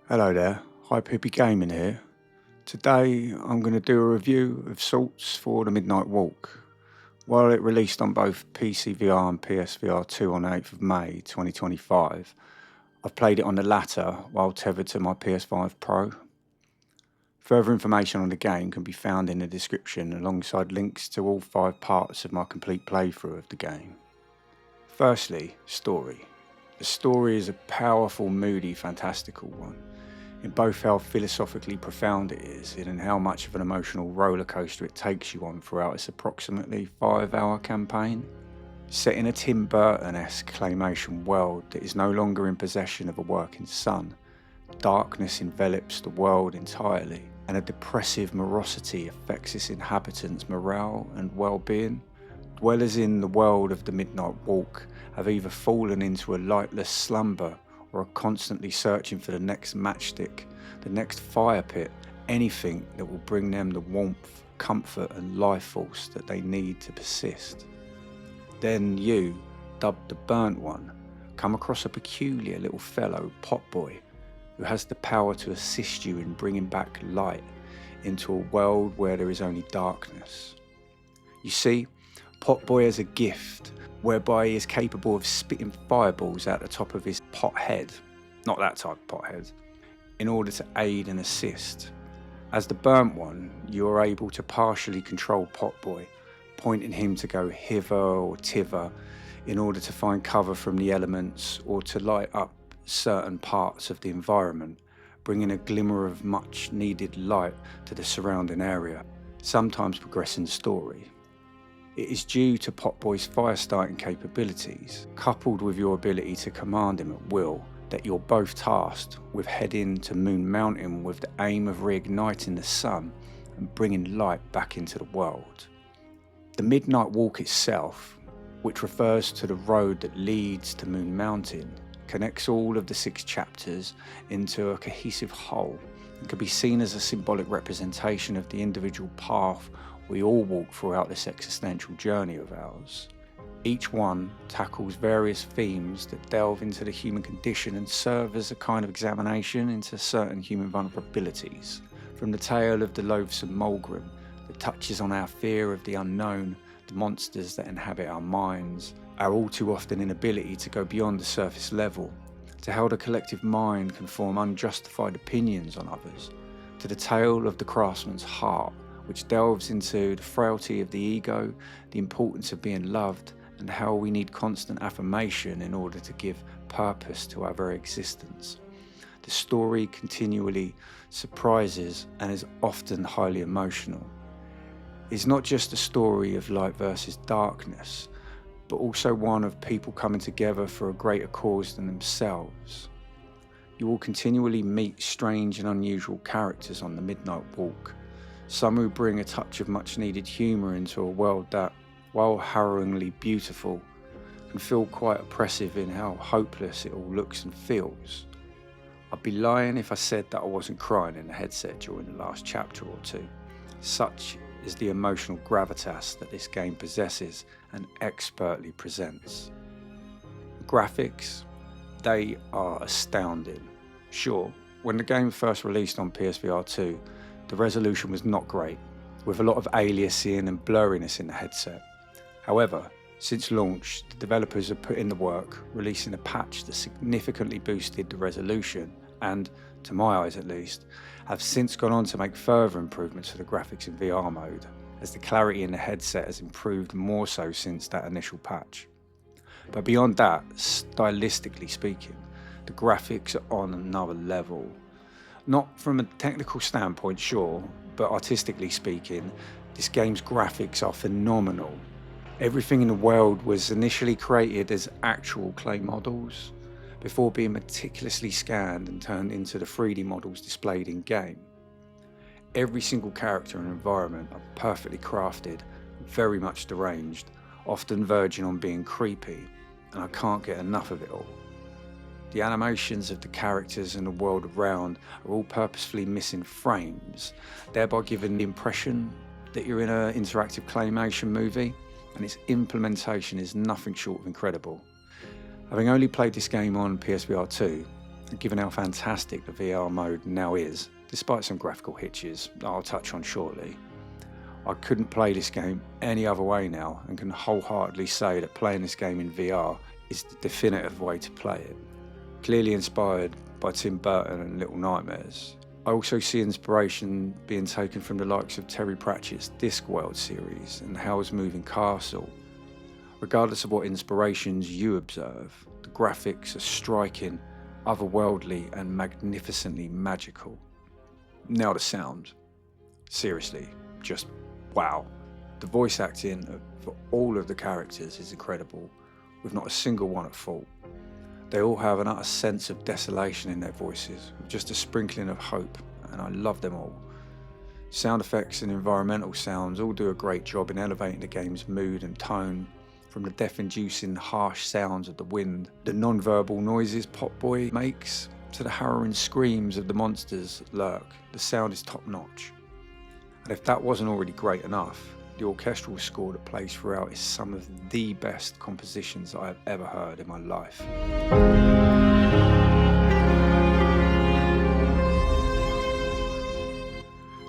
Hello there, Hippy Gaming here. Today I'm going to do a review of sorts for the Midnight Walk. While it released on both PC VR and PSVR2 on 8th of May 2025, I've played it on the latter while tethered to my PS5 Pro. Further information on the game can be found in the description alongside links to all 5 parts of my complete playthrough of the game. Firstly, story. The story is a powerful, moody, fantastical one, in both how philosophically profound it is and in how much of an emotional roller coaster it takes you on throughout its approximately 5-hour campaign. Set in a Tim Burton-esque claymation world that is no longer in possession of a working sun, darkness envelops the world entirely, and a depressive morosity affects its inhabitants' morale and well-being. Dwellers in the world of the Midnight Walk have either fallen into a lightless slumber or are constantly searching for the next matchstick, the next fire pit, anything that will bring them the warmth, comfort and life force that they need to persist. Then you, dubbed the Burnt One, come across a peculiar little fellow, Potboy, who has the power to assist you in bringing back light into a world where there is only darkness. You see, Potboy has a gift whereby he is capable of spitting fireballs out the top of his pot head, not that type of pot head, in order to aid and assist. As the Burnt One, you are able to partially control Potboy, pointing him to go hither or thither in order to find cover from the elements or to light up certain parts of the environment, bringing a glimmer of much needed light to the surrounding area, sometimes progressing the story. It is due to Potboy's fire-starting capabilities, coupled with your ability to command him at will, that you're both tasked with heading to Moon Mountain with the aim of reigniting the sun and bringing light back into the world. The Midnight Walk itself, which refers to the road that leads to Moon Mountain, connects all of the 6 chapters into a cohesive whole and can be seen as a symbolic representation of the individual path we all walk throughout this existential journey of ours. Each one tackles various themes that delve into the human condition and serve as a kind of examination into certain human vulnerabilities, from the tale of the loathsome Mulgrim that touches on our fear of the unknown, the monsters that inhabit our minds, our all too often inability to go beyond the surface level, to how the collective mind can form unjustified opinions on others, to the tale of the craftsman's heart, which delves into the frailty of the ego, the importance of being loved, and how we need constant affirmation in order to give purpose to our very existence. The story continually surprises and is often highly emotional. It's not just a story of light versus darkness, but also one of people coming together for a greater cause than themselves. You will continually meet strange and unusual characters on the Midnight Walk, some who bring a touch of much needed humour into a world that, while harrowingly beautiful, can feel quite oppressive in how hopeless it all looks and feels. I'd be lying if I said that I wasn't crying in the headset during the last chapter or two. Such is the emotional gravitas that this game possesses and expertly presents. The graphics, they are astounding. Sure, when the game first released on PSVR 2, the resolution was not great, with a lot of aliasing and blurriness in the headset. However, since launch, the developers have put in the work, releasing a patch that significantly boosted the resolution and, to my eyes at least, have since gone on to make further improvements to the graphics in VR mode, as the clarity in the headset has improved more so since that initial patch. But beyond that, stylistically speaking, the graphics are on another level. Not from a technical standpoint, sure, but artistically speaking, this game's graphics are phenomenal. Everything in the world was initially created as actual clay models, before being meticulously scanned and turned into the 3D models displayed in game. Every single character and environment are perfectly crafted, very much deranged, often verging on being creepy, and I can't get enough of it all. The animations of the characters and the world around are all purposefully missing frames, thereby giving the impression that you're in an interactive claymation movie, and its implementation is nothing short of incredible. Having only played this game on PSVR 2, And given how fantastic the VR mode now is, despite some graphical hitches that I'll touch on shortly, I couldn't play this game any other way now, and can wholeheartedly say that playing this game in VR is the definitive way to play it. Clearly inspired by Tim Burton and Little Nightmares, I also see inspiration being taken from the likes of Terry Pratchett's Discworld series and Howl's Moving Castle. Regardless of what inspirations you observe, the graphics are striking, otherworldly and magnificently magical. Now the sound. Seriously, just wow. The voice acting for all of the characters is incredible, with not a single one at fault. They all have an utter sense of desolation in their voices, with just a sprinkling of hope, and I love them all. Sound effects and environmental sounds all do a great job in elevating the game's mood and tone, from the death-inducing harsh sounds of the wind, the non-verbal noises Pop Boy makes, to the harrowing screams of the monsters that lurk. The sound is top-notch. And if that wasn't already great enough, the orchestral score that plays throughout is some of the best compositions I have ever heard in my life.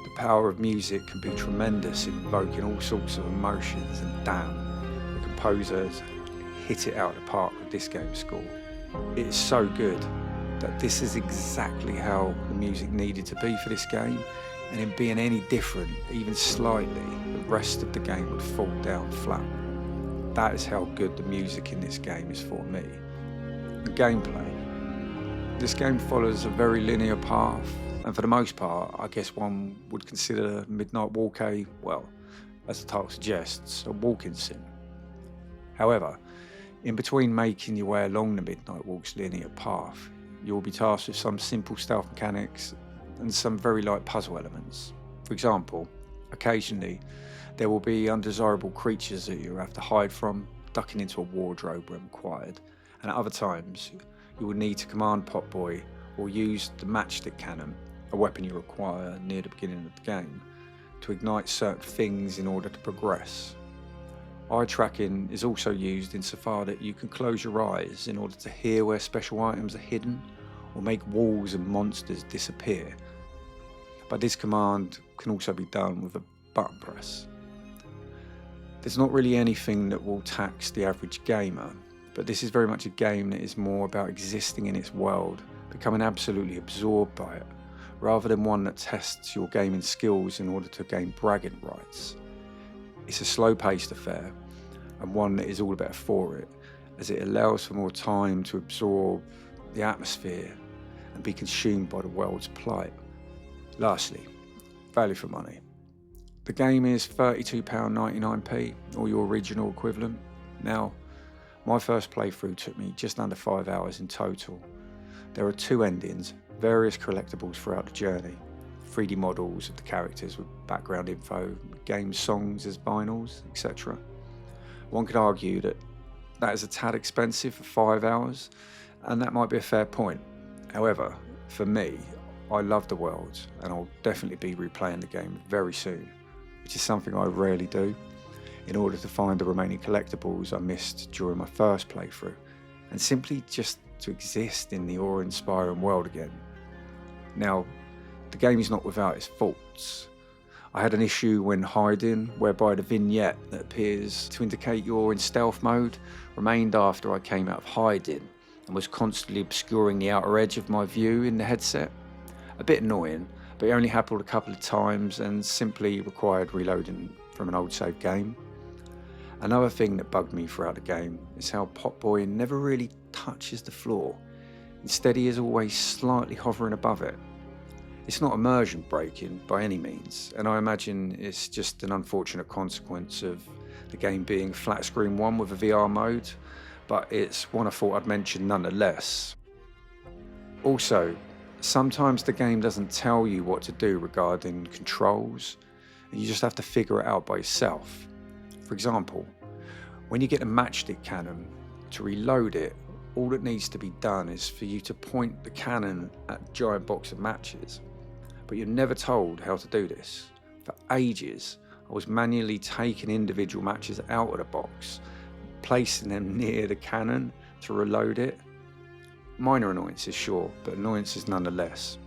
The power of music can be tremendous in evoking all sorts of emotions, and damn, the composers hit it out of the park with this game's score. It is so good that this is exactly how the music needed to be for this game, and in being any different, even slightly, the rest of the game would fall down flat. That is how good the music in this game is for me. The gameplay. This game follows a very linear path, and for the most part, I guess one would consider Midnight Walk well, as the title suggests, a walking sim. However, in between making your way along the Midnight Walk's linear path, you will be tasked with some simple stealth mechanics and some very light puzzle elements. For example, occasionally there will be undesirable creatures that you have to hide from, ducking into a wardrobe when required, and at other times you will need to command Pop Boy or use the matchstick cannon, a weapon you require near the beginning of the game, to ignite certain things in order to progress. Eye tracking is also used insofar that you can close your eyes in order to hear where special items are hidden, or make walls and monsters disappear. But this command can also be done with a button press. There's not really anything that will tax the average gamer, but this is very much a game that is more about existing in its world, becoming absolutely absorbed by it, rather than one that tests your gaming skills in order to gain bragging rights. It's a slow-paced affair, and one that is all the better for it, as it allows for more time to absorb the atmosphere and be consumed by the world's plight. Lastly, value for money. The game is £32.99p, or your original equivalent. Now, my first playthrough took me just under 5 hours in total. There are 2 endings, various collectibles throughout the journey, 3D models of the characters with background info, game songs as vinyls, etc. One could argue that is a tad expensive for 5 hours, and that might be a fair point. However, for me, I love the world, and I'll definitely be replaying the game very soon, which is something I rarely do, in order to find the remaining collectibles I missed during my first playthrough, and simply just to exist in the awe-inspiring world again. Now, the game is not without its faults. I had an issue when hiding, whereby the vignette that appears to indicate you're in stealth mode remained after I came out of hiding, and was constantly obscuring the outer edge of my view in the headset. A bit annoying, but it only happened a couple of times and simply required reloading from an old save game. Another thing that bugged me throughout the game is how Pop Boy never really touches the floor. Instead, he is always slightly hovering above it. It's not immersion breaking by any means, and I imagine it's just an unfortunate consequence of the game being flat screen one with a VR mode, but it's one I thought I'd mention nonetheless. Also, sometimes the game doesn't tell you what to do regarding controls, and you just have to figure it out by yourself. For example, when you get a matchstick cannon, to reload it, all that needs to be done is for you to point the cannon at a giant box of matches. But you're never told how to do this. For ages, I was manually taking individual matches out of the box, placing them near the cannon to reload it. Minor annoyances, sure, but annoyances nonetheless.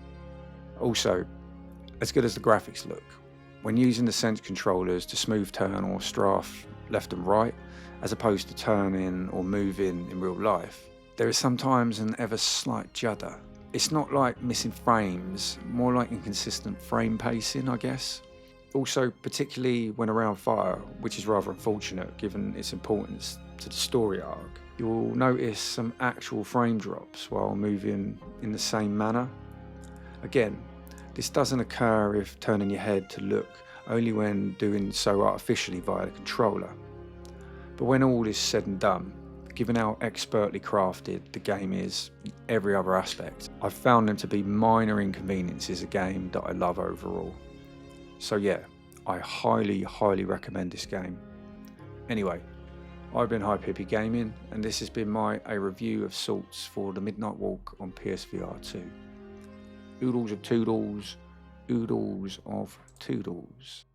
Also, as good as the graphics look, when using the Sense controllers to smooth turn or strafe left and right, as opposed to turning or moving in real life, there is sometimes an ever slight judder. It's not like missing frames, more like inconsistent frame pacing, I guess. Also, particularly when around fire, which is rather unfortunate given its importance to the story arc, you'll notice some actual frame drops while moving in the same manner. Again, this doesn't occur if turning your head to look, only when doing so artificially via the controller. But when all is said and done, given how expertly crafted the game is in every other aspect, I've found them to be minor inconveniences a game that I love overall. So yeah, I highly recommend this game. Anyway, I've been Hippy Gaming, and this has been a review of sorts for the Midnight Walk on PSVR2. Oodles of Toodles, Oodles of Toodles.